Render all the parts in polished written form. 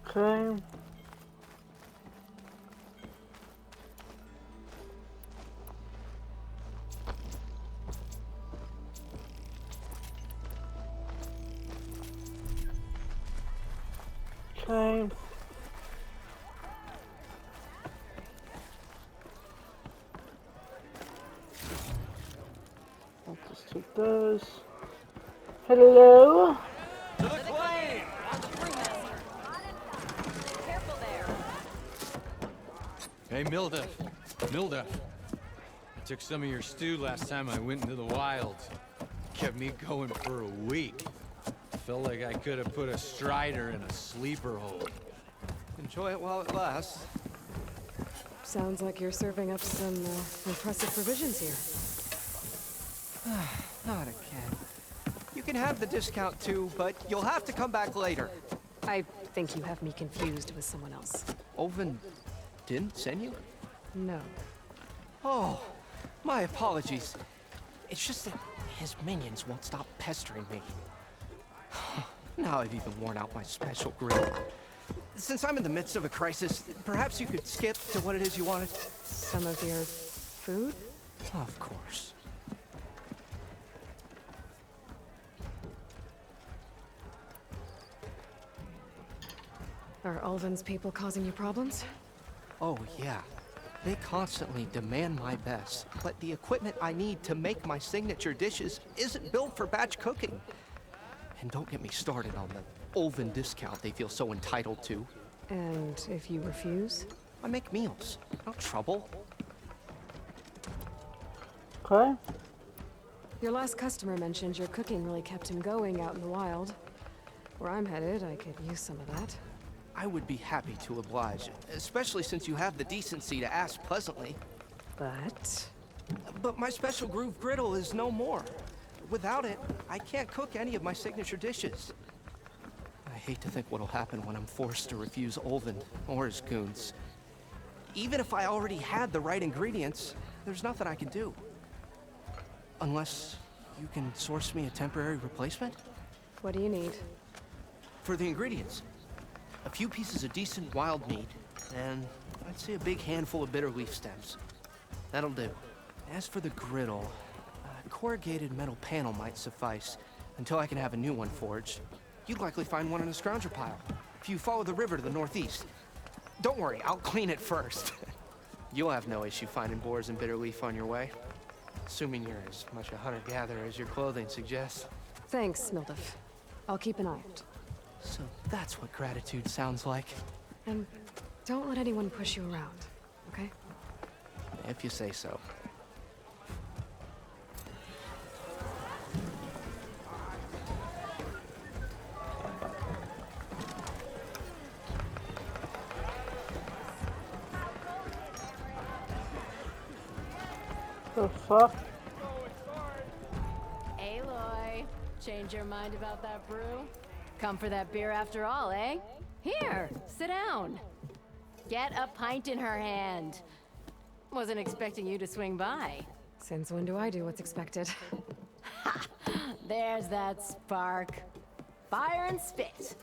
Okay. Okay. I'll just take those. Hello? To the claim! Careful there. Hey, Milda. I took some of your stew last time I went into the wilds. Kept me going for a week. Felt like I could have put a strider in a sleeper hole. Enjoy it while it lasts. Sounds like you're serving up some impressive provisions here. Not again. You can have the discount too, but you'll have to come back later. I think you have me confused with someone else. Oven didn't send you? No. Oh, my apologies. It's just that his minions won't stop pestering me. Now I've even worn out my special grill. Since I'm in the midst of a crisis, perhaps you could skip to what it is you wanted? Some of your food? Of course. Are Ulvin's people causing you problems? Oh, yeah. They constantly demand my best, but the equipment I need to make my signature dishes isn't built for batch cooking. And don't get me started on the Ulvin discount they feel so entitled to. And if you refuse? I make meals, no trouble. Okay. Your last customer mentioned your cooking really kept him going out in the wild. Where I'm headed, I could use some of that. I would be happy to oblige, especially since you have the decency to ask pleasantly. But my special groove griddle is no more. Without it, I can't cook any of my signature dishes. I hate to think what'll happen when I'm forced to refuse Ulvin or his goons. Even if I already had the right ingredients, there's nothing I can do. Unless you can source me a temporary replacement? What do you need? For the ingredients, a few pieces of decent wild meat, and I'd say a big handful of bitter leaf stems. That'll do. As for the griddle, a corrugated metal panel might suffice until I can have a new one forged. You'd likely find one in a scrounger pile if you follow the river to the northeast. Don't worry, I'll clean it first. You'll have no issue finding boars and bitter leaf on your way. Assuming you're as much a hunter-gatherer as your clothing suggests. Thanks, Mildif. I'll keep an eye out. So that's what gratitude sounds like. And don't let anyone push you around, okay? If you say so. The fuck? Aloy, change your mind about that brew? Come for that beer after all, eh? Here, sit down. Get a pint in her hand. Wasn't expecting you to swing by. Since when do I do what's expected? Ha! There's that spark. Fire and spit.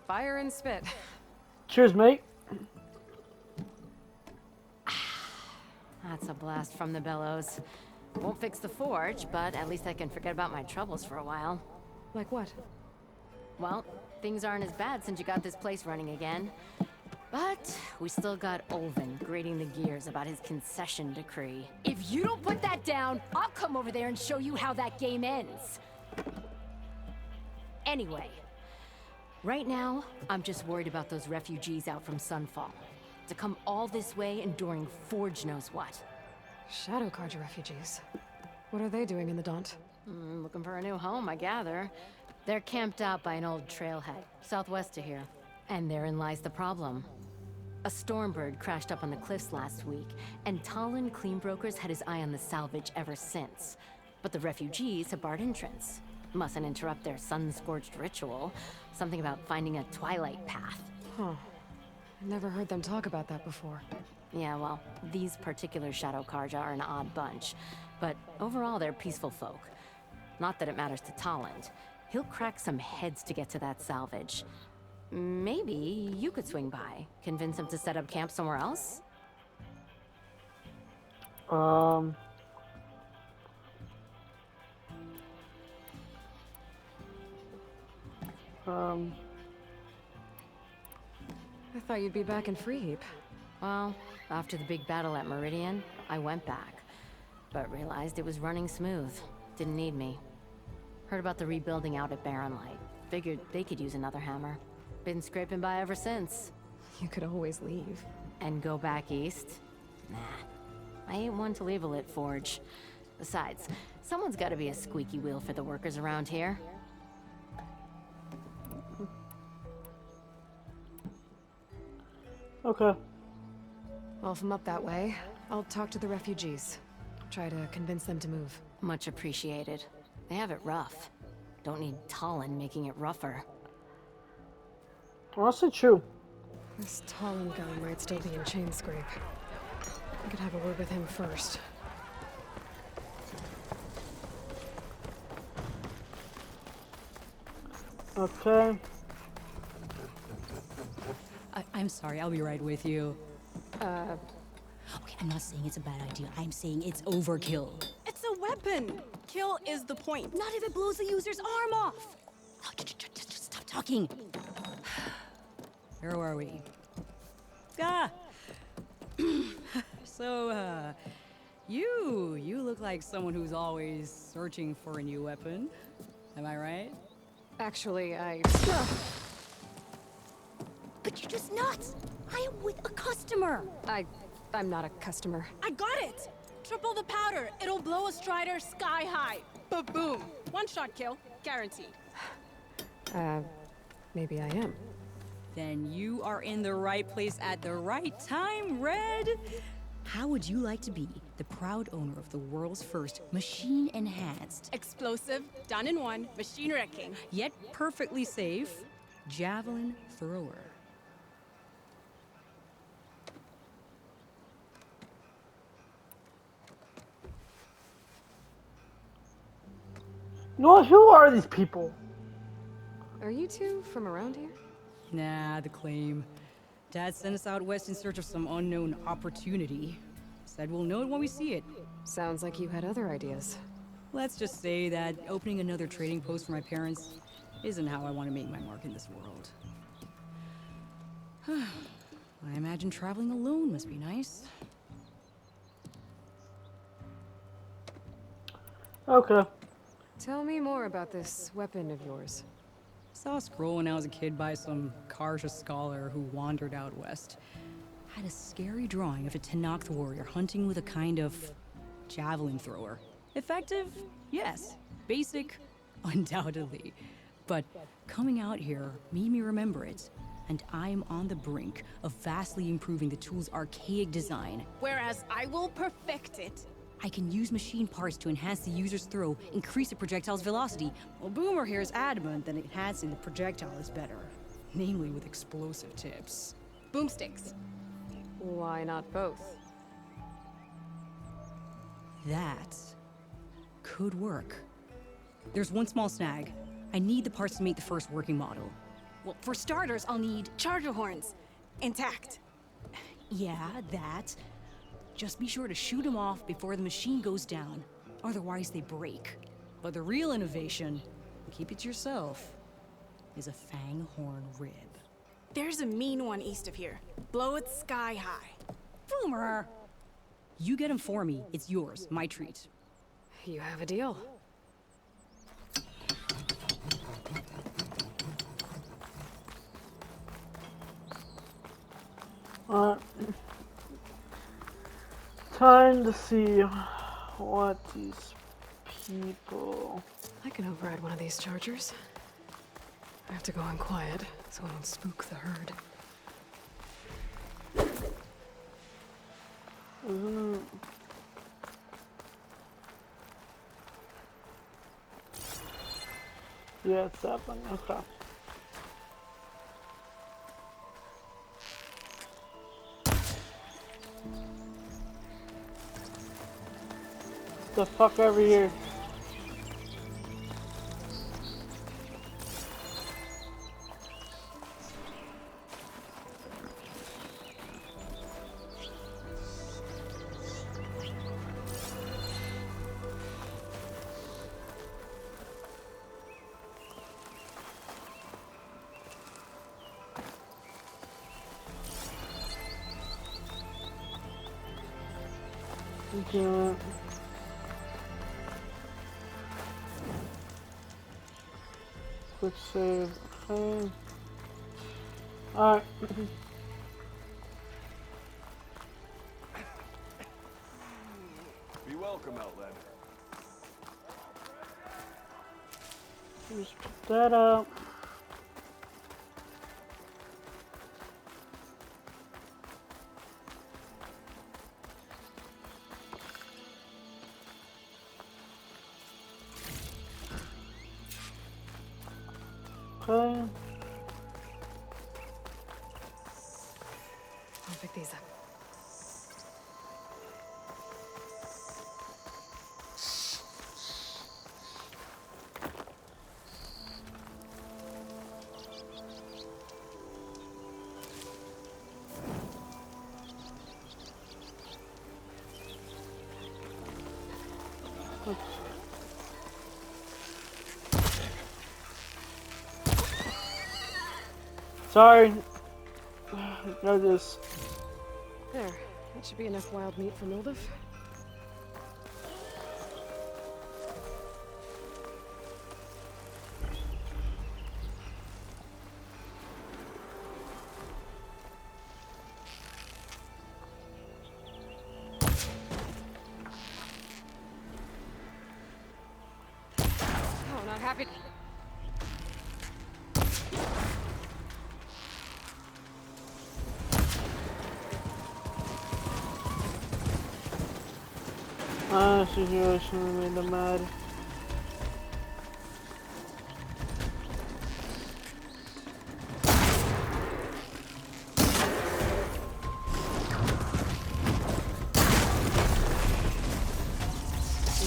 Fire and spit. Cheers, mate. That's a blast from the bellows. Won't fix the forge, but at least I can forget about my troubles for a while. Like what? Well, things aren't as bad since you got this place running again. But we still got Ulvin grating the gears about his concession decree. If you don't put that down, I'll come over there and show you how that game ends. Anyway, right now, I'm just worried about those refugees out from Sunfall. To come all this way enduring Forge knows what. Shadow Carja refugees. What are they doing in the Daunt? Looking for a new home, I gather. They're camped out by an old trailhead, southwest of here. And therein lies the problem. A Stormbird crashed up on the cliffs last week, and Talon Cleanbrokers had his eye on the salvage ever since. But the refugees have barred entrance. Mustn't interrupt their sun-scorched ritual. Something about finding a twilight path. Huh. Never heard them talk about that before. Yeah, well, these particular Shadow Carja are an odd bunch. But overall, they're peaceful folk. Not that it matters to Talon. He'll crack some heads to get to that salvage. Maybe you could swing by, convince him to set up camp somewhere else? I thought you'd be back in Freeheap. Well, after the big battle at Meridian, I went back, but realized it was running smooth. Didn't need me. Heard about the rebuilding out at Barren Light. Figured they could use another hammer. Been scraping by ever since. You could always leave. And go back east? Nah. I ain't one to leave a lit forge. Besides, someone's gotta be a squeaky wheel for the workers around here. Okay. Well, if I'm up that way, I'll talk to the refugees. Try to convince them to move. Much appreciated. They have it rough. Don't need Talon making it rougher. Honestly, true. This Talon guy might still be in Chainscrape. I could have a word with him first. Okay. I'm sorry, I'll be right with you. Okay, I'm not saying it's a bad idea. I'm saying it's overkill. It's a weapon. Kill is the point. Not if it blows the user's arm off. Oh, just stop talking. Where are we? Ah! So, you look like someone who's always searching for a new weapon. Am I right? Actually, But you're just nuts. I am with a customer. I'm not a customer. I got it. Triple the powder. It'll blow a Strider sky high. Ba-boom. One shot kill. Guaranteed. Maybe I am. Then you are in the right place at the right time, Red. How would you like to be the proud owner of the world's first machine-enhanced, Explosive, done in one, machine wrecking. Yet perfectly safe, javelin thrower. You know what? Who are these people? Are you two from around here? Nah, the claim. Dad sent us out west in search of some unknown opportunity. Said we'll know it when we see it. Sounds like you had other ideas. Let's just say that opening another trading post for my parents isn't how I want to make my mark in this world. I imagine traveling alone must be nice. Okay. Tell me more about this weapon of yours. Saw a scroll when I was a kid by some Karja scholar who wandered out west. Had a scary drawing of a Tenakth warrior hunting with a kind of javelin thrower. Effective? Yes. Basic? Undoubtedly. But coming out here made me remember it, and I'm on the brink of vastly improving the tool's archaic design. Whereas I will perfect it. I can use machine parts to enhance the user's throw, increase the projectile's velocity. Well, Boomer here is adamant that enhancing the projectile is better, namely with explosive tips. Boomsticks. Why not both? That could work. There's one small snag. I need the parts to make the first working model. Well, for starters, I'll need charger horns. Intact. Yeah, that. Just be sure to shoot them off before the machine goes down. Otherwise, they break. But the real innovation, keep it to yourself, is a fang horn rib. There's a mean one east of here. Blow it sky high. Boomer! You get him for me. It's yours. My treat. You have a deal. Time to see what these people... I can override one of these chargers. I have to go in quiet, so I don't spook the herd. Yeah, it's that one. Okay. The fuck over here. Okay. Quick save. Okay. Alright. Be welcome, Outlander. Just put that up. Okay. I'll pick these up. Sorry. Ignore this. There. That should be enough wild meat for Mildif. Oh, not happy. Situation made them mad.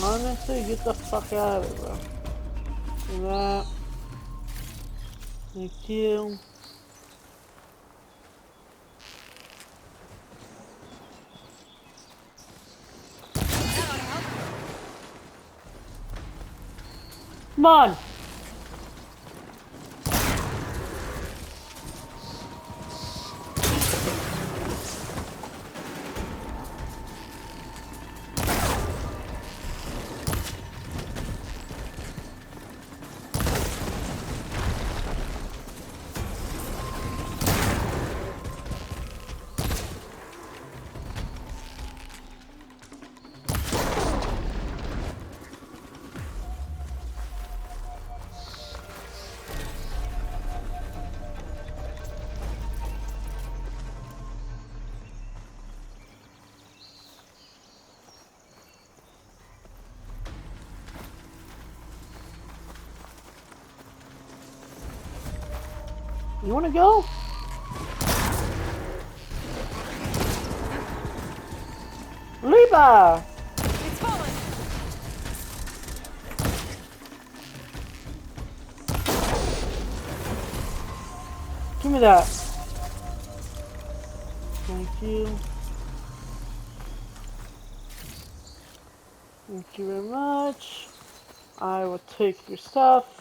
Honestly, get the fuck out of it, bro. Do that. Thank you. Come on! You wanna go? Levi! It's fallen. Give me that. Thank you. Thank you very much. I will take your stuff.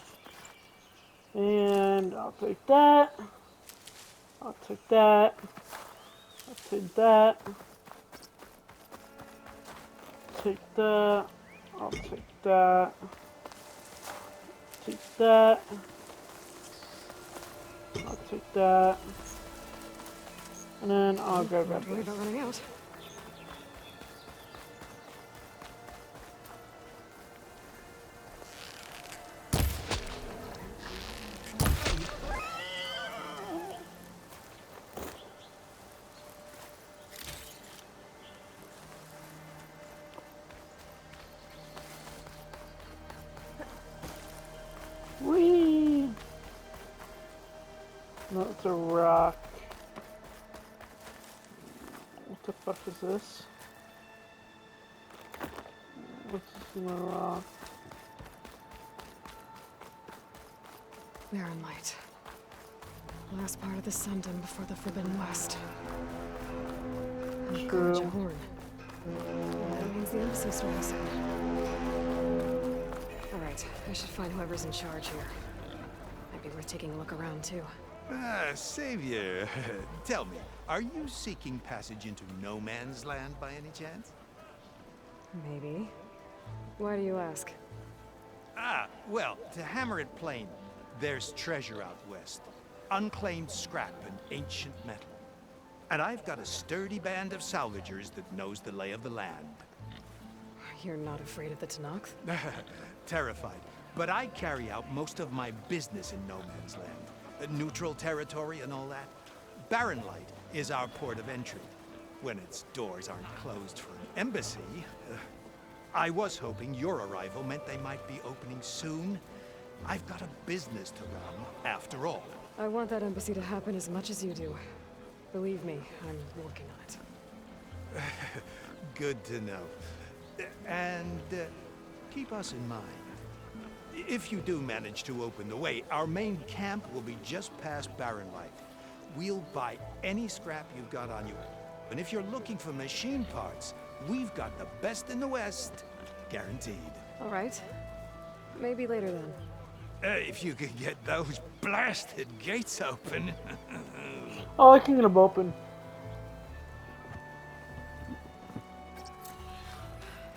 And I'll take that. I'll take that. I'll take that. Take that. I'll take that. Take that. I'll take that. And then I'll grab that. Worried about running out. Whee! No, it's a rock. What the fuck is this? What's this in the rock? We are in light. Last part of the Sundom before the Forbidden West. And True. Gorge Horn. And that means the episode storm is Alright, I should find whoever's in charge here. Might be worth taking a look around too. Savior, tell me, are you seeking passage into no man's land by any chance? Maybe. Why do you ask? Well, to hammer it plain, there's treasure out west. Unclaimed scrap and ancient metal. And I've got a sturdy band of salvagers that knows the lay of the land. You're not afraid of the Tenakth? Terrified. But I carry out most of my business in no man's land. Neutral territory and all that. Barren Light is our port of entry. When its doors aren't closed for an embassy. I was hoping your arrival meant they might be opening soon. I've got a business to run, after all. I want that embassy to happen as much as you do. Believe me, I'm working on it. Good to know. And keep us in mind. If you do manage to open the way, our main camp will be just past Barren Light. We'll buy any scrap you've got on you. And if you're looking for machine parts, we've got the best in the West. Guaranteed. All right. Maybe later then. If you could get those blasted gates open. Oh, I can get them open.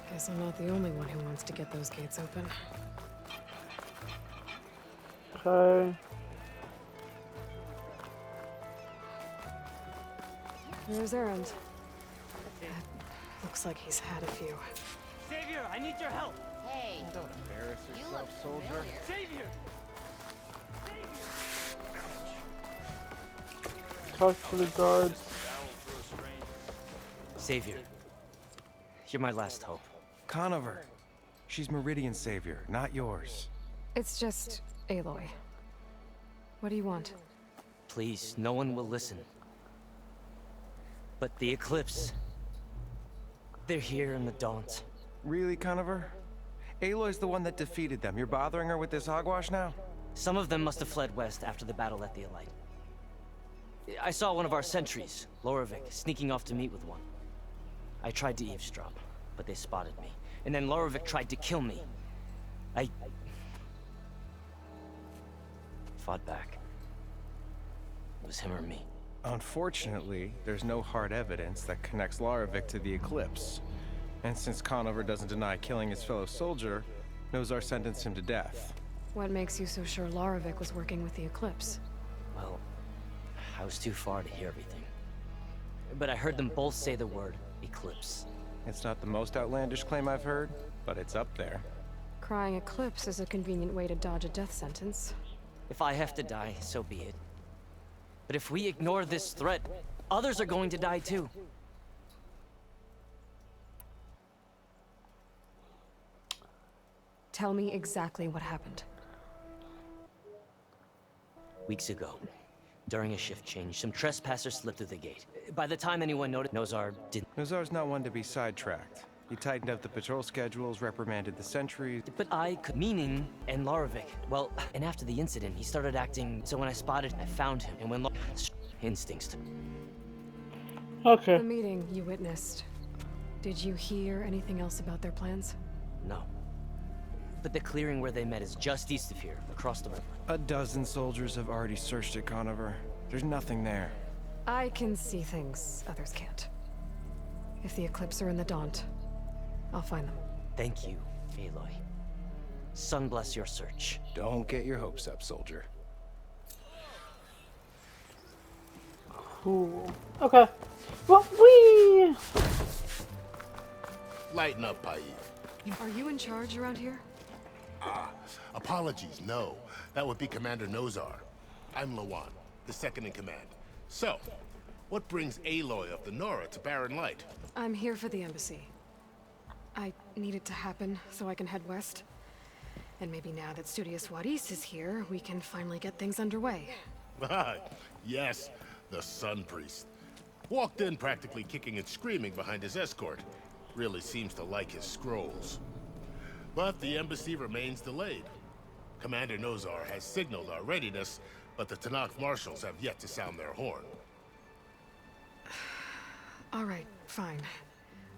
Guess I'm not the only one who wants to get those gates open. Okay. There's Erend. Looks like he's had a few. Savior, I need your help. Hey, Don't embarrass you yourself, look soldier. familiar. Savior! Talk to the guards. Savior, you're my last hope. Conover. She's Meridian's savior, not yours. It's just Aloy. What do you want? Please, no one will listen. But the Eclipse... they're here in the Daunt. Really, Conover? Aloy's the one that defeated them. You're bothering her with this hogwash now? Some of them must have fled west after the battle at the Aloy. I saw one of our sentries, Lorovic, sneaking off to meet with one. I tried to eavesdrop, but they spotted me. And then Lorovic tried to kill me. I fought back. It was him or me. Unfortunately, there's no hard evidence that connects Lorovic to the Eclipse. And since Conover doesn't deny killing his fellow soldier, Nozar sentenced him to death. What makes you so sure Lorovic was working with the Eclipse? Well, I was too far to hear everything. But I heard them both say the word Eclipse. It's not the most outlandish claim I've heard, but it's up there. Crying Eclipse is a convenient way to dodge a death sentence. If I have to die, so be it. But if we ignore this threat, others are going to die too. Tell me exactly what happened. Weeks ago, during a shift change, some trespassers slipped through the gate. By the time anyone noticed, Nozar didn't. Nozar's not one to be sidetracked. He tightened up the patrol schedules, reprimanded the sentries. But I could. Meaning, and Lorovic. Well, and after the incident, he started acting. So when I spotted, I found him. And when instincts. Okay. The meeting you witnessed. Did you hear anything else about their plans? No. But the clearing where they met is just east of here, across the river. A dozen soldiers have already searched it, Conover. There's nothing there. I can see things others can't. If the Eclipse are in the Daunt, I'll find them. Thank you, Aloy. Sun bless your search. Don't get your hopes up, soldier. Cool. Okay. Well, we. Lighten up, Paid. Are you in charge around here? Apologies, no. That would be Commander Nozar. I'm Lawan, the second in command. So, what brings Aloy of the Nora to Barren Light? I'm here for the embassy. I need it to happen so I can head west. And maybe now that Studious Wadis is here, we can finally get things underway. Yes, the Sun Priest. Walked in practically kicking and screaming behind his escort. Really seems to like his scrolls. But the embassy remains delayed. Commander Nozar has signaled our readiness, but the Tenakth marshals have yet to sound their horn. All right, fine.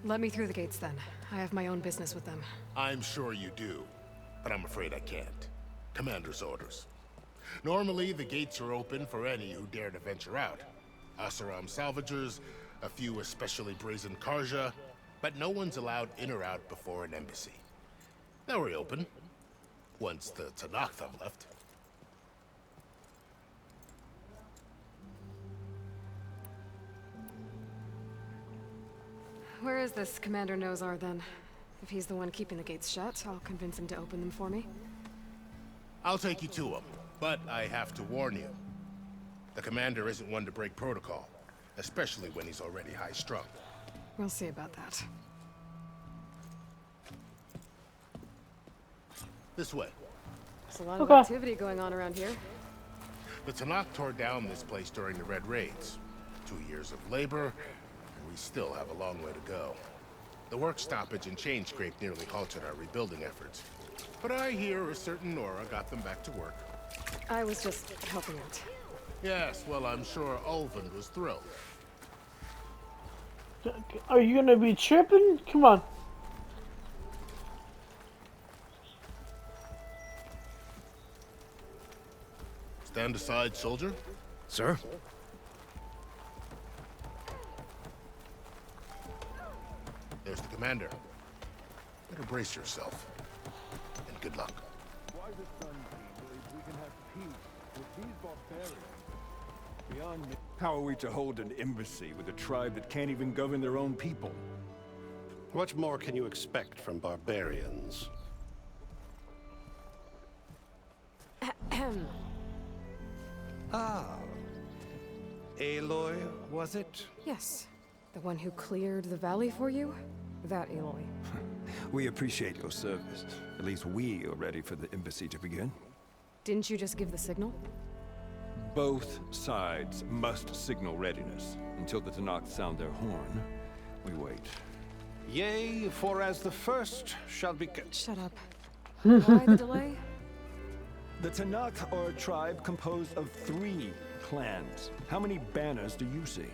Let me through the gates then. I have my own business with them. I'm sure you do, but I'm afraid I can't. Commander's orders. Normally, the gates are open for any who dare to venture out. Asaram salvagers, a few especially brazen Karja, but no one's allowed in or out before an embassy. Now we're open, once the Tanakh have left. Where is this Commander Nozar, then? If he's the one keeping the gates shut, I'll convince him to open them for me. I'll take you to him, but I have to warn you. The commander isn't one to break protocol, especially when he's already high-strung. We'll see about that. This way. There's a lot of activity going on around here. The Tanakh tore down this place during the Red Raids. 2 years of labor, and we still have a long way to go. The work stoppage and chain scrape nearly halted our rebuilding efforts. But I hear a certain Nora got them back to work. I was just helping out. Yes, well, I'm sure Ulvund was thrilled. Are you gonna be tripping? Come on. Stand aside, soldier. Sir? There's the commander. Better brace yourself. And good luck. Why the Sun King believes we can have peace with these barbarians beyond me. How are we to hold an embassy with a tribe that can't even govern their own people? What more can you expect from barbarians? Ah. Aloy, was it? Yes. The one who cleared the valley for you? That Aloy. We appreciate your service. At least we are ready for the embassy to begin. Didn't you just give the signal? Both sides must signal readiness. Until the Tanakh sound their horn, we wait. Yea, for as the first shall be... Shut up. Why the delay? The Tanakh are a tribe composed of 3 clans. How many banners do you see?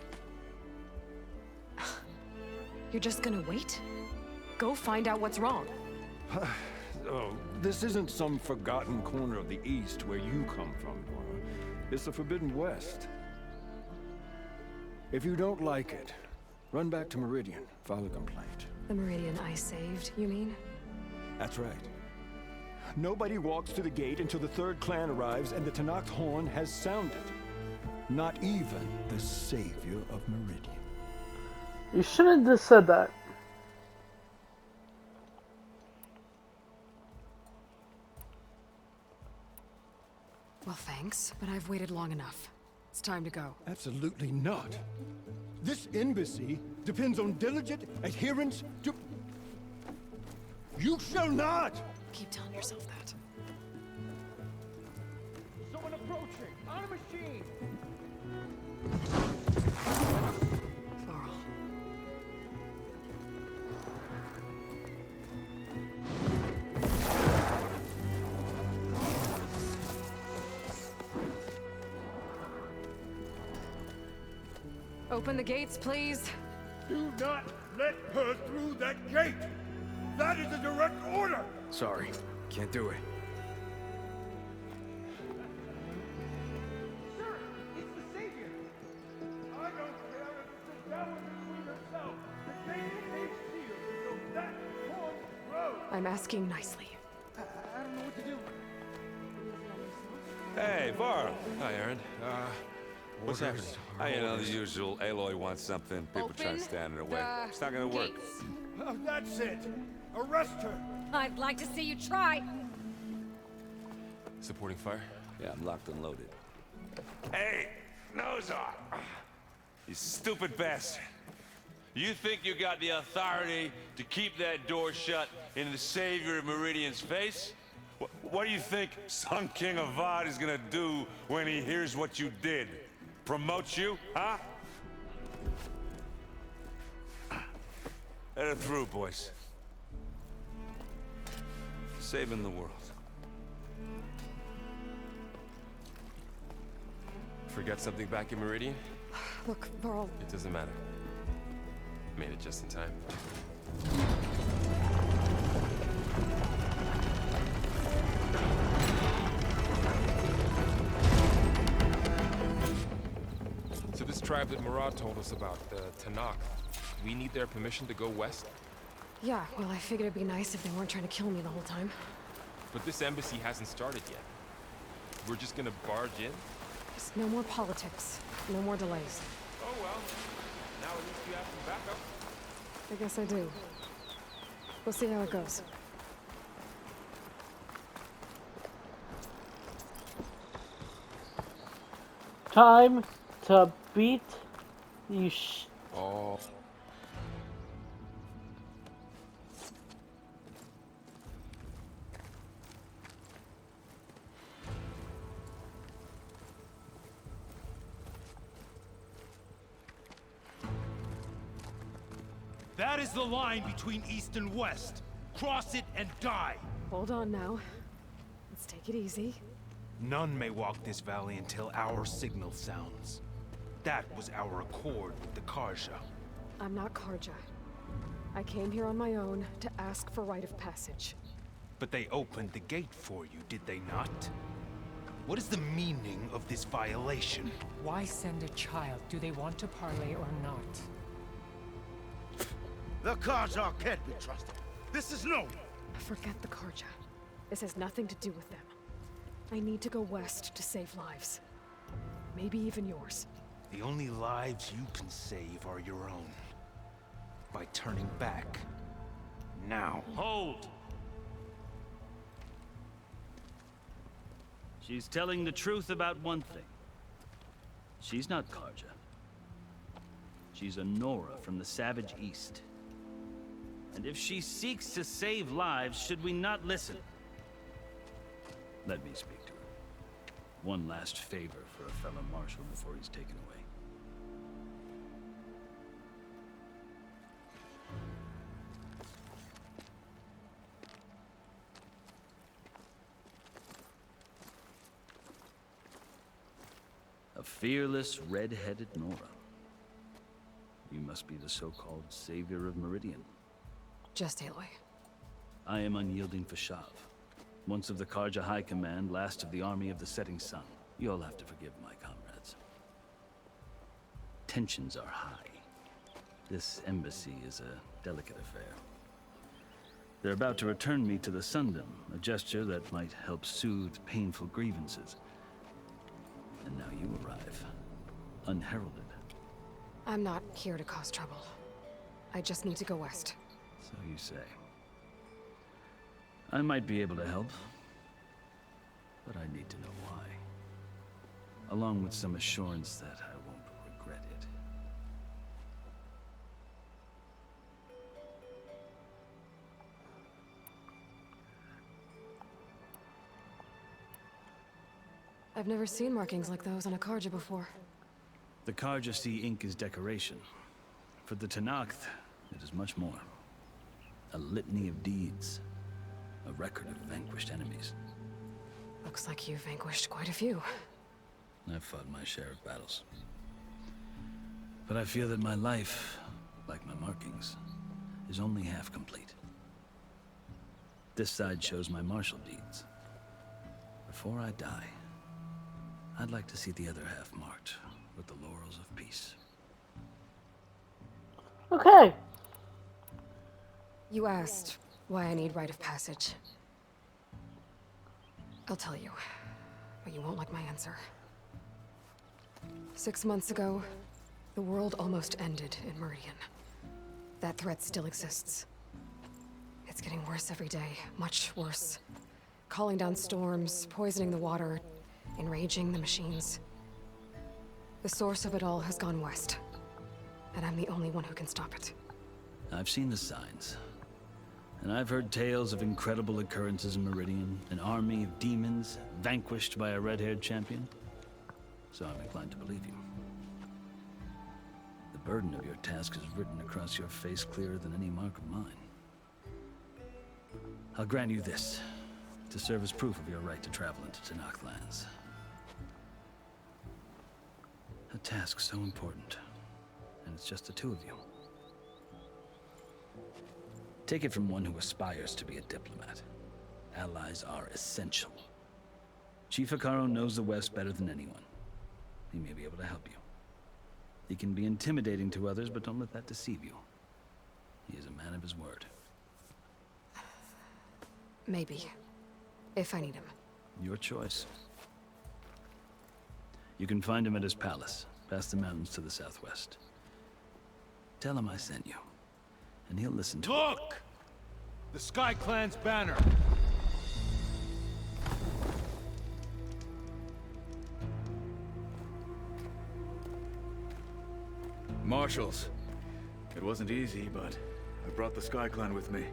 You're just gonna wait? Go find out what's wrong. Oh, this isn't some forgotten corner of the East where you come from, Nora. It's the Forbidden West. If you don't like it, run back to Meridian, file a complaint. The Meridian I saved, you mean? That's right. Nobody walks to the gate until the 3rd clan arrives and the Tanakh horn has sounded. Not even the savior of Meridian. You shouldn't have said that. Well, thanks, but I've waited long enough. It's time to go. Absolutely not. This embassy depends on diligent adherence to... You shall not! Keep telling yourself that. Someone approaching! On a machine! Varl. Open the gates, please. Do not let her through that gate! That is a direct order! Sorry, can't do it. Sir, it's the Savior! I don't care if the devil between herself. The gate is sealed, so that horn grows! I'm asking nicely. I don't know what to do. Hey, Varl. Hi, Aaron. What's happening? You know, the usual. Aloy wants something. People trying to stand in her way. It's not gonna work. Oh, that's it! Arrest her! I'd like to see you try. Supporting fire? Yeah, I'm locked and loaded. Hey, Nozar! You stupid bastard. You think you got the authority to keep that door shut in the savior of Meridian's face? What do you think Sun King Avad is gonna do when he hears what you did? Promote you, huh? Let her through, boys. Saving the world. Forget something back in Meridian? Look, Varl. It doesn't matter. Made it just in time. So this tribe that Murad told us about, the Tanakh, we need their permission to go west? Yeah, well, I figured it'd be nice if they weren't trying to kill me the whole time. But this embassy hasn't started yet. We're just gonna barge in? Just no more politics. No more delays. Oh well. Now at least you have some backup. I guess I do. We'll see how it goes. Time to beat you. Oh. That is the line between East and West. Cross it and die. Hold on now. Let's take it easy. None may walk this valley until our signal sounds. That was our accord with the Karja. I'm not Karja. I came here on my own to ask for rite of passage. But they opened the gate for you, did they not? What is the meaning of this violation? Why send a child? Do they want to parley or not? The Karja can't be trusted. This is no... Forget the Karja. This has nothing to do with them. I need to go west to save lives. Maybe even yours. The only lives you can save are your own. By turning back. Now. Hold! She's telling the truth about one thing. She's not Karja. She's a Nora from the Savage East. And if she seeks to save lives, should we not listen? Let me speak to her. One last favor for a fellow marshal before he's taken away. A fearless, red-headed Nora. You must be the so-called savior of Meridian. Just Aloy. I am unyielding Fashav. Once of the Karja High Command, last of the army of the setting sun. You'll have to forgive my comrades. Tensions are high. This embassy is a delicate affair. They're about to return me to the Sundom, a gesture that might help soothe painful grievances. And now you arrive, unheralded. I'm not here to cause trouble. I just need to go west. So you say. I might be able to help, but I need to know why. Along with some assurance that I won't regret it. I've never seen markings like those on a Karja before. The Karja see ink as decoration. For the Tenakth, it is much more. A litany of deeds. A record of vanquished enemies. Looks like you've vanquished quite a few. I've fought my share of battles. But I feel that my life, like my markings, is only half complete. This side shows my martial deeds. Before I die, I'd like to see the other half marked with the laurels of peace. Okay. You asked why I need rite of passage. I'll tell you, but you won't like my answer. 6 months ago, the world almost ended in Meridian. That threat still exists. It's getting worse every day, much worse. Calling down storms, poisoning the water, enraging the machines. The source of it all has gone west, and I'm the only one who can stop it. I've seen the signs. And I've heard tales of incredible occurrences in Meridian, an army of demons vanquished by a red-haired champion. So I'm inclined to believe you. The burden of your task is written across your face clearer than any mark of mine. I'll grant you this, to serve as proof of your right to travel into Tenakth lands. A task so important, and it's just the two of you. Take it from one who aspires to be a diplomat. Allies are essential. Chief Hekarro knows the West better than anyone. He may be able to help you. He can be intimidating to others, but don't let that deceive you. He is a man of his word. Maybe. If I need him. Your choice. You can find him at his palace, past the mountains to the southwest. Tell him I sent you, and he'll listen to Look! The Sky Clan's banner. Marshals. It wasn't easy, but I brought the Sky Clan with me.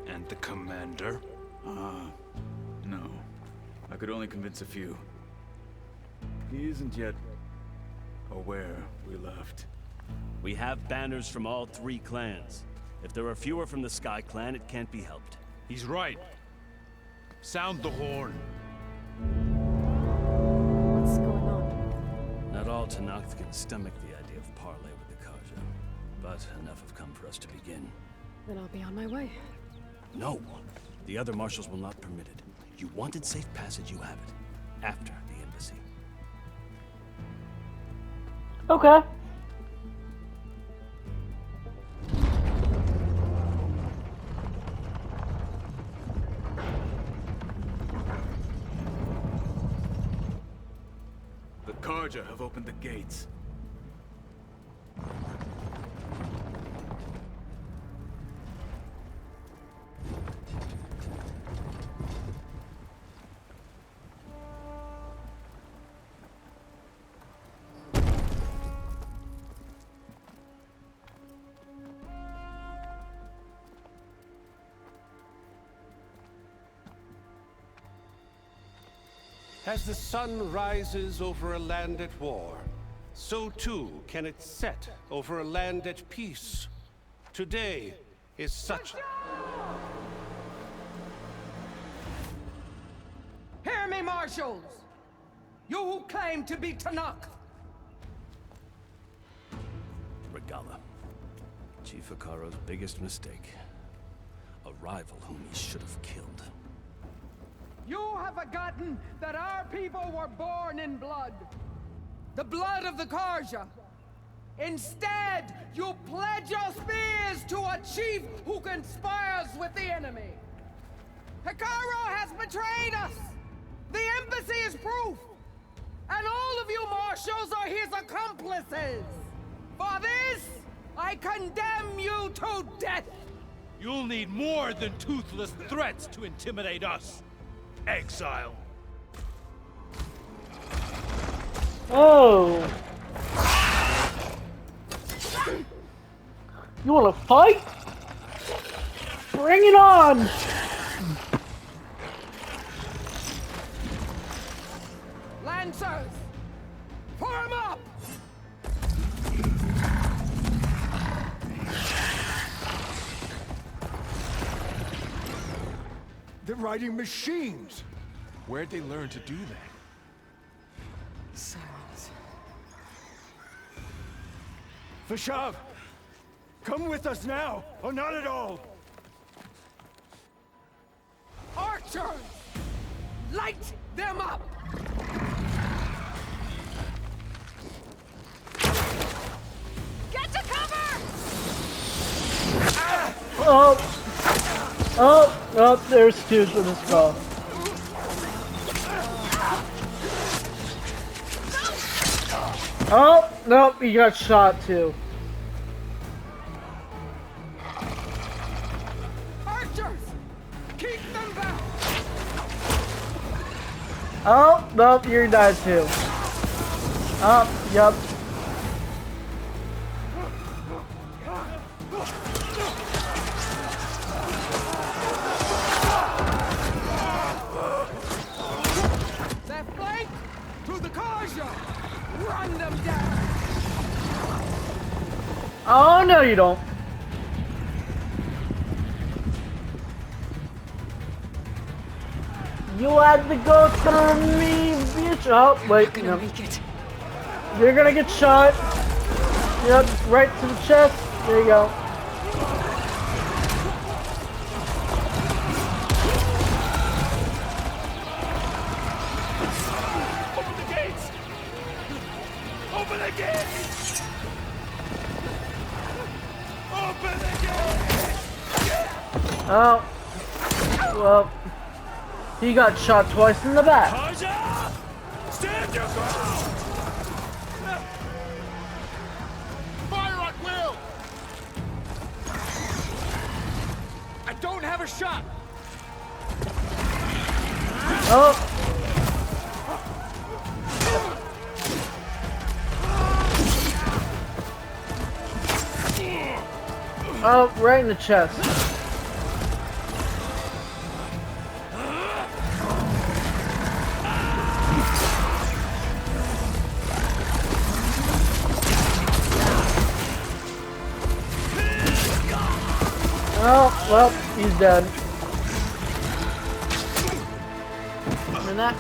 And the commander? No. I could only convince a few. He isn't yet aware we left. We have banners from all 3 clans. If there are fewer from the Sky Clan, it can't be helped. He's right. Sound the horn. What's going on? Not all Tenakth can stomach the idea of parley with the Karja, but enough have come for us to begin. Then I'll be on my way. No! The other marshals will not permit it. You wanted safe passage, you have it. After the embassy. Okay. The Karja have opened the gates. As the sun rises over a land at war, so too can it set over a land at peace. Today is such... Hear me, marshals! You who claim to be Tenakth! Regala. Chief Hikaro's biggest mistake. A rival whom he should have killed. You have forgotten that our people were born in blood. The blood of the Karja. Instead, you pledge your spears to a chief who conspires with the enemy. Hikaro has betrayed us! The embassy is proof! And all of you marshals are his accomplices! For this, I condemn you to death! You'll need more than toothless threats to intimidate us. Exile. Oh. You wanna fight? Bring it on! Lancers! Form up! They're riding machines! Where'd they learn to do that? Silence. Vashav! Come with us now, or not at all! Archers! Light them up! Get to cover! Oh! Oh, there's 2 for the skull. Oh, nope, he got shot too. Archers! Keep them back! Oh, nope, you're dead too. Oh, yep. Left flank! To the Karja! Run them down! Oh, no you don't. You had to go through me, bitch. Oh, wait, no. You're gonna get shot. Yep, right to the chest. There you go. Open the gates! Open the gates! Open the gates! Oh. Well, he got shot twice in the back. Karja! Stand your ground! Fire at will! I don't have a shot! Oh. Oh, right in the chest. Oh, well, he's dead. And that.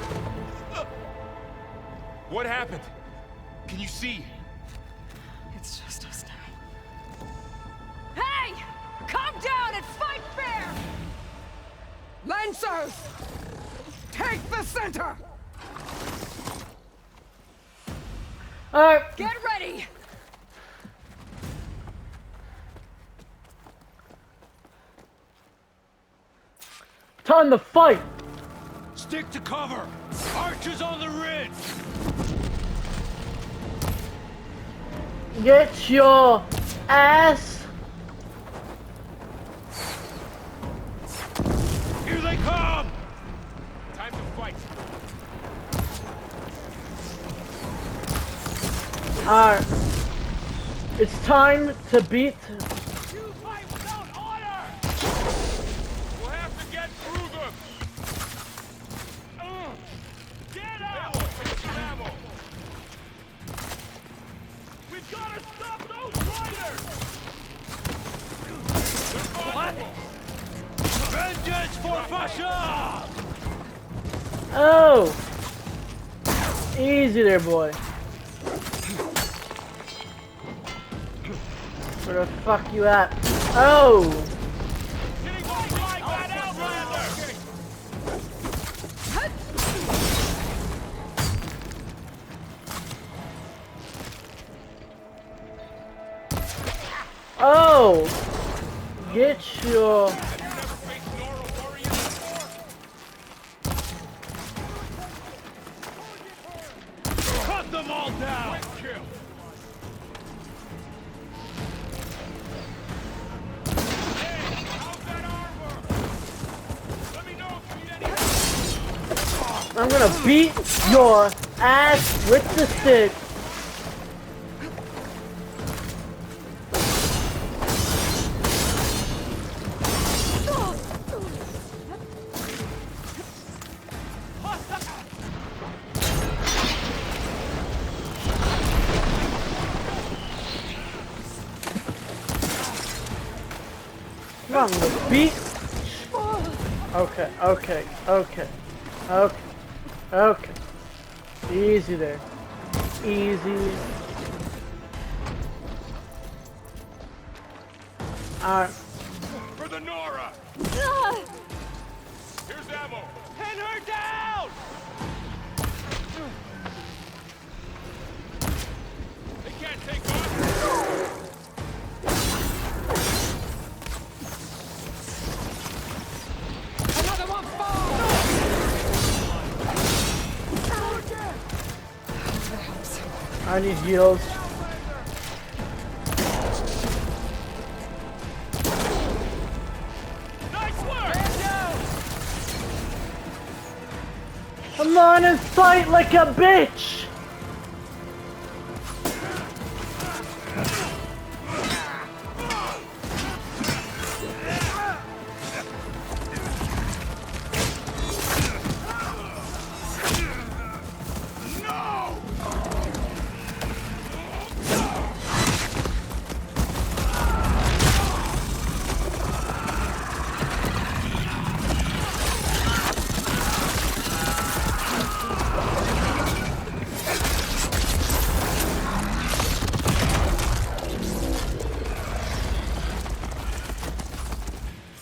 What happened? Can you see? It's just us now. Hey! Calm down and fight fair! Lancers! Take the center! Alright. Get ready! Time to fight! Stick to cover! Archers on the ridge! Get your ass! Here they come! Time to fight. Alright. It's time to beat. You fight without order! We'll have to get through them! Get out! Take some ammo! We've got to stop those riders! What? Vengeance for Fasha! Oh! Easy there, boy. Where the fuck you at? Oh! Oh! Get your... Cut them all down! I'm gonna beat your ass with the stick. I'm gonna beat. Okay, okay, okay, okay. Okay. Easy there. Easy. Alright. For the Nora! Here's ammo! Pin her down! They can't take on! Another one falls! I need heals. Nice work! Come on and fight like a bitch!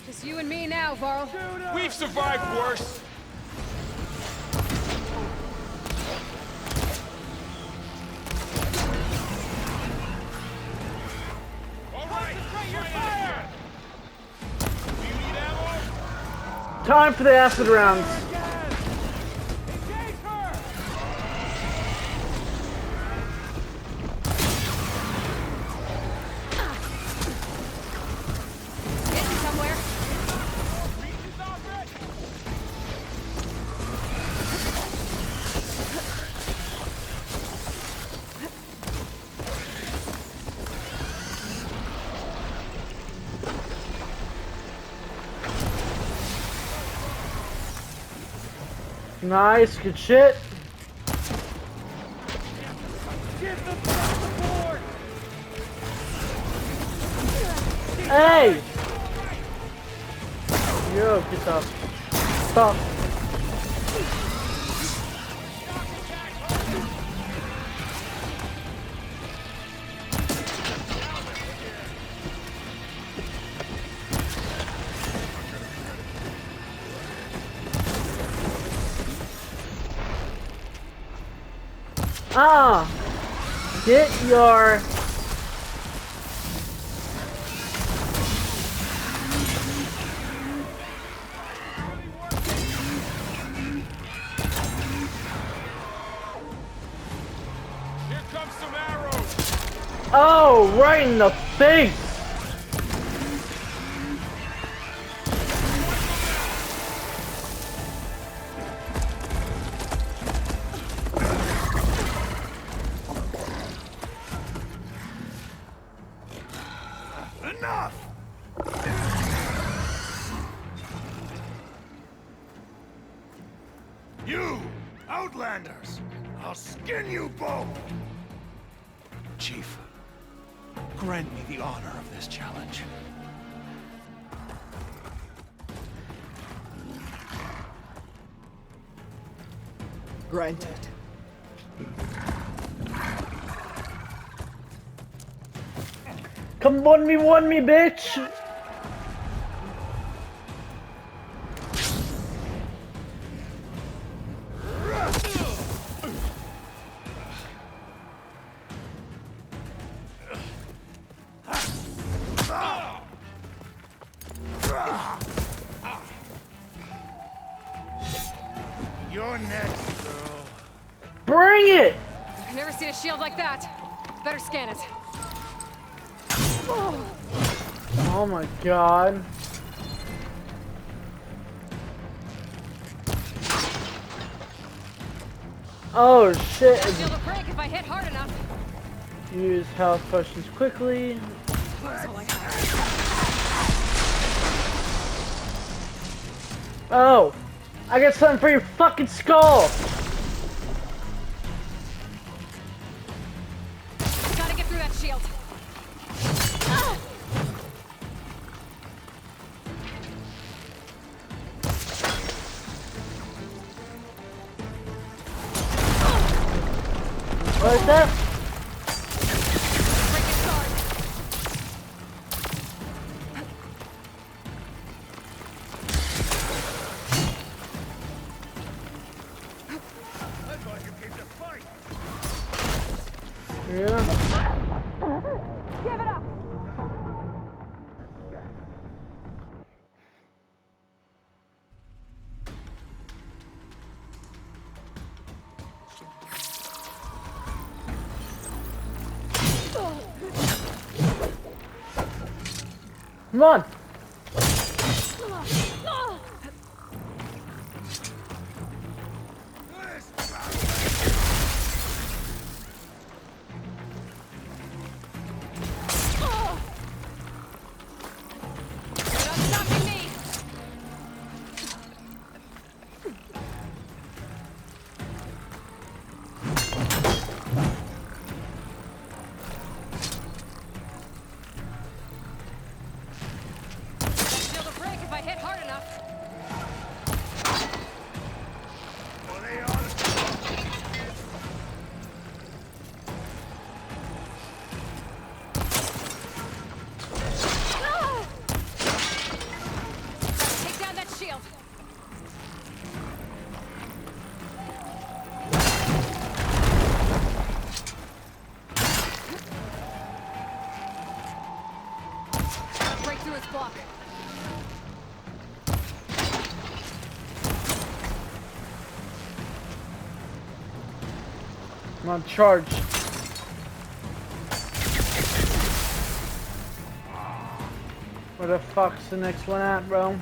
Just you and me now, Varl. We've survived worse! All right, concentrate your fire! Do you need ammo? Time for the acid rounds. Getting somewhere. Nice, good shit. Hey! Yo, get up. Stop. Get your... Here comes some arrows. Oh, right in the face! Enough! You, Outlanders! I'll skin you both! Chief, grant me the honor of this challenge. Granted. Come on me, bitch! You're next, girl. Bring it! I've never seen a shield like that. Better scan it. Oh my god. Oh shit. Shield will break if I hit hard enough. Use health potions quickly. That's all I have. Oh! I got something for your fucking skull! Gotta get through that shield. Right there? Break his guard. Yeah. Give it up. Come on! You're not stopping me. I'm on charge. Where the fuck's the next one at, bro?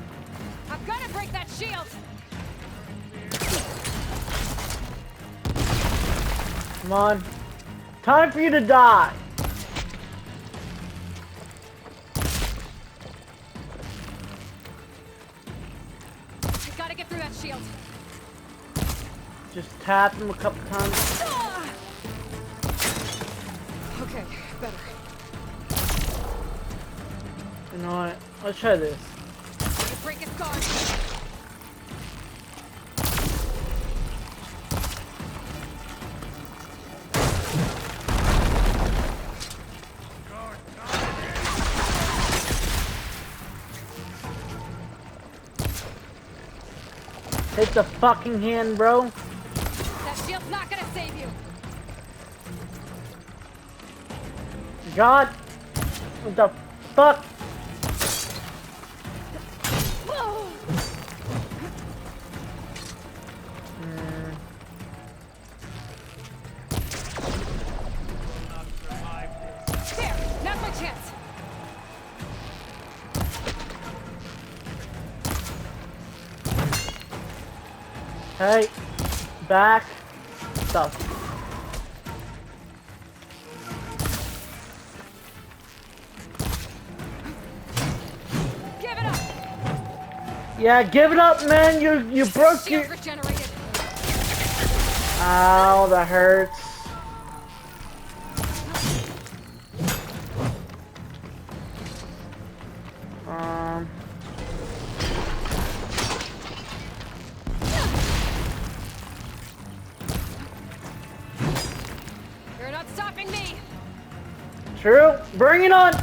I'm gonna break that shield! Come on. Time for you to die. I gotta get through that shield. Just tap him a couple times. Okay, better. You know what? Let's try this. Break his guard. Hit the fucking hand, bro. That shield's not gonna save you. God. What the fuck? There, now's my chance. Hey. Back. Stuff. Give it up. Yeah, give it up, man. You broke your. Shield regenerated. Ow, that hurts. You're not stopping me. True. Bring it on.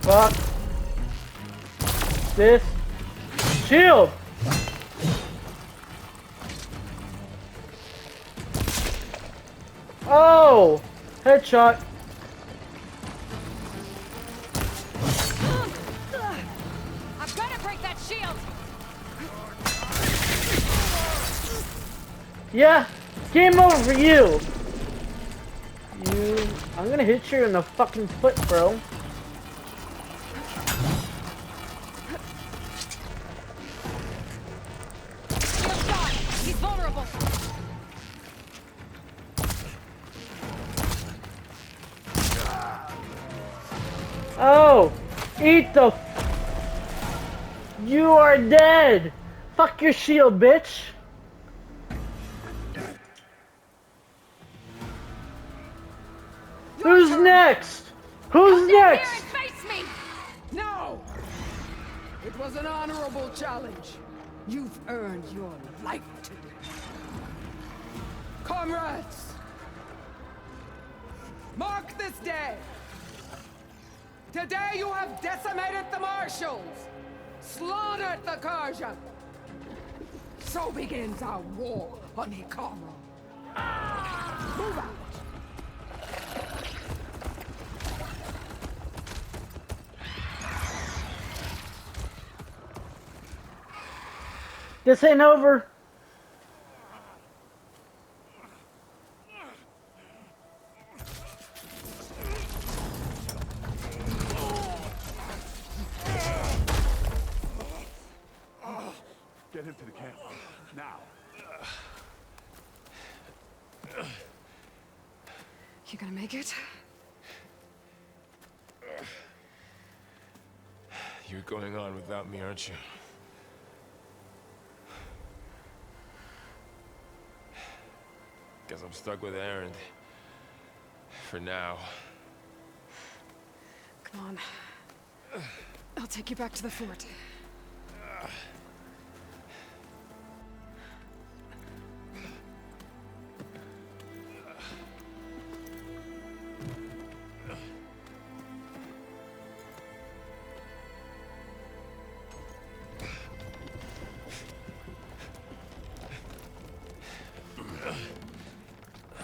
Fuck. This. Shield. Oh. Headshot. I've gotta break that shield. Yeah. Game over for you. I'm gonna hit you in the fucking foot, bro. Shield's gone. He's vulnerable. Oh, eat the. You are dead. Fuck your shield, bitch. Who's next? Who's next? Here and face me. No! It was an honorable challenge. You've earned your life today. Comrades! Mark this day! Today you have decimated the Marshals! Slaughtered the Karja! So begins our war on Hikaru. Move out! This ain't over. Get him to the camp. Now. You gonna make it? You're going on without me, aren't you? Guess I'm stuck with Aaron. For now. Come on. I'll take you back to the fort.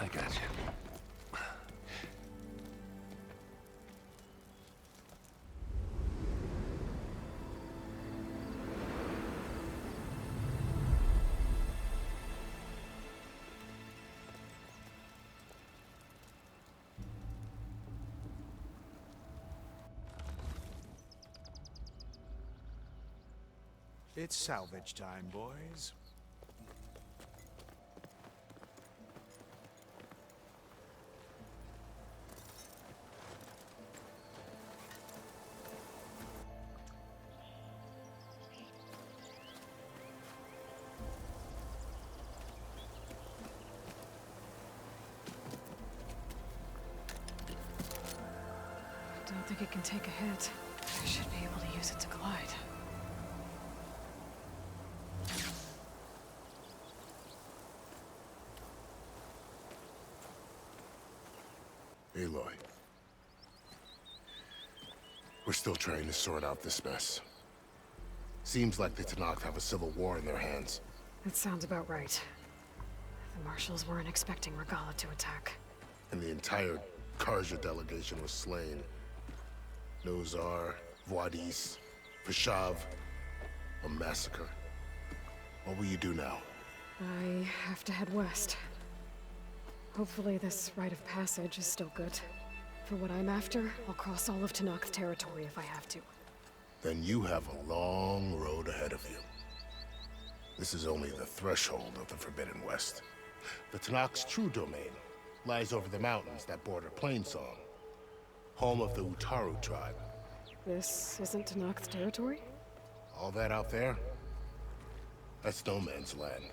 I got you. It's salvage time, boys. I don't think it can take a hit. I should be able to use it to glide. Aloy. We're still trying to sort out this mess. Seems like the Tenakth have a civil war in their hands. That sounds about right. The marshals weren't expecting Regala to attack. And the entire Karja delegation was slain. Nozar, Voidis, Vashav. A massacre. What will you do now? I have to head west. Hopefully this rite of passage is still good. For what I'm after, I'll cross all of Tenakth territory if I have to. Then you have a long road ahead of you. This is only the threshold of the Forbidden West. The Tenakth's true domain lies over the mountains that border Plainsong, home of the Utaru tribe. This isn't Tenakth territory? All that out there? That's no man's land.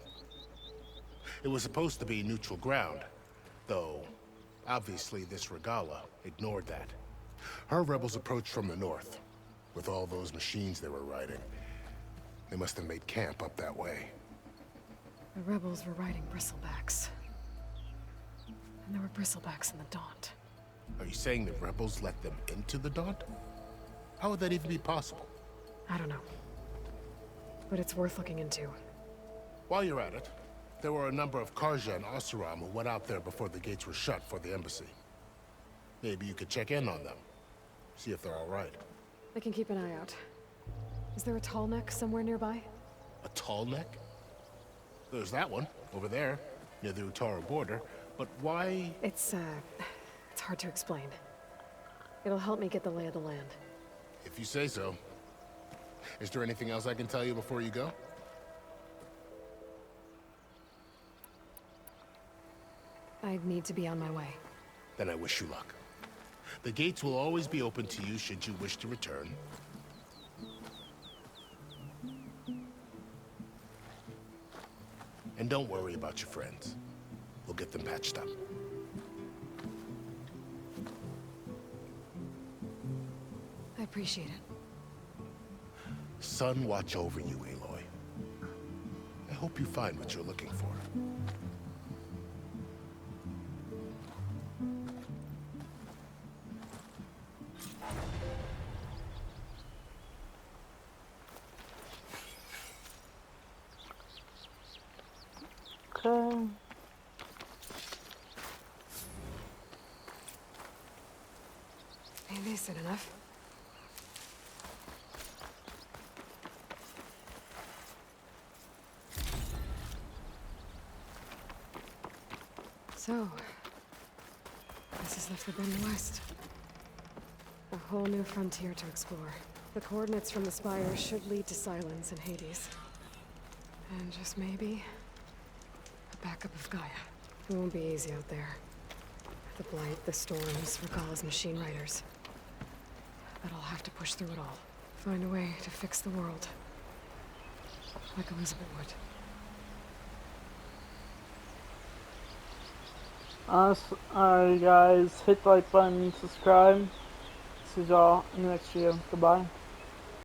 It was supposed to be neutral ground, though obviously this Regala ignored that. Her rebels approached from the north, with all those machines they were riding. They must have made camp up that way. The rebels were riding bristlebacks. And there were bristlebacks in the Daunt. Are you saying the rebels let them into the Daunt? How would that even be possible? I don't know. But it's worth looking into. While you're at it, there were a number of Karja and Oseram who went out there before the gates were shut for the embassy. Maybe you could check in on them. See if they're all right. I can keep an eye out. Is there a tall neck somewhere nearby? A tall neck? There's that one, over there, near the Utaru border. But why? It's hard to explain. It'll help me get the lay of the land. If you say so. Is there anything else I can tell you before you go? I need to be on my way. Then I wish you luck. The gates will always be open to you should you wish to return. And don't worry about your friends. We'll get them patched up. I appreciate it. Sun watch over you, Aloy. I hope you find what you're looking for. Okay. Maybe this is enough. So, this is the Forbidden West. A whole new frontier to explore. The coordinates from the spire should lead to Silence and Hades. And just maybe, a backup of Gaia. It won't be easy out there. The Blight, the Storms, Regala's machine riders. But I'll have to push through it all. Find a way to fix the world. Like Elizabeth would. Alright guys, hit the like button, subscribe. See y'all in the next video. Goodbye.